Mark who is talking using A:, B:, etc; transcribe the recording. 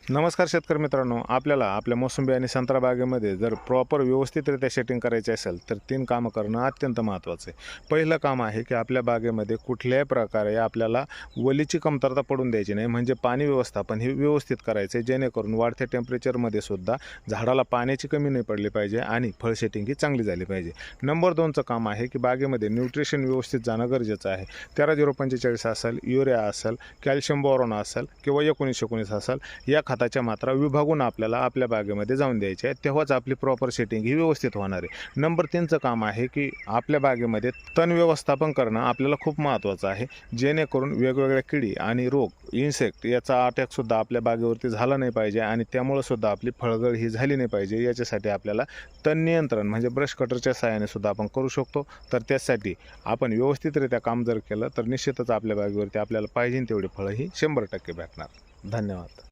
A: नमस्कार शेतकरी मित्रांनो, आपल्याला आपल्या मोसंबी आणि संत्रा बागेमध्ये जर प्रॉपर व्यवस्थितरित्या सेटिंग करायचे असेल तर 3 कामं करणं अत्यंत महत्त्वाचं आहे. पहिलं काम आहे की आपल्या बागेमध्ये कुठल्याही प्रकारे आपल्याला वलीची कमतरता पडून द्यायची नाही, म्हणजे पाणी व्यवस्थापन हे व्यवस्थित करायचं आहे, जेणेकरून वाढत्या टेम्परेचरमध्ये सुद्धा झाडाला पाण्याची कमी नाही पडली पाहिजे आणि फळ सेटिंग ही चांगली झाली पाहिजे. नंबर 2चं काम आहे की बागेमध्ये न्यूट्रिशन व्यवस्थित जाणं गरजेचं आहे. 13-045 असेल, युरिया असेल, कॅल्शियम बोरॉन असेल किंवा 19-19 असेल, या खताच्या मात्रा विभागून आपल्याला आपल्या बागेमध्ये जाऊन द्यायच्या आहेत, तेव्हाच आपली प्रॉपर सेटिंग ही व्यवस्थित होणार आहे. नंबर 3चं काम आहे की आपल्या बागेमध्ये तण व्यवस्थापन करणं आपल्याला खूप महत्त्वाचं आहे, जेणेकरून वेगवेगळ्या किडी आणि रोग, इन्सेक्ट याचा अटॅकसुद्धा आपल्या बागेवरती झाला नाही पाहिजे आणि त्यामुळं सुद्धा आपली फळगळ ही झाली नाही पाहिजे. याच्यासाठी आपल्याला तण नियंत्रण म्हणजे ब्रश कटरच्या सहाय्याने सुद्धा आपण करू शकतो. तर त्यासाठी आपण व्यवस्थितरित्या काम जर केलं तर निश्चितच आपल्या बागेवरती आपल्याला पाहिजे तेवढी फळं ही 100% भेटणार. धन्यवाद.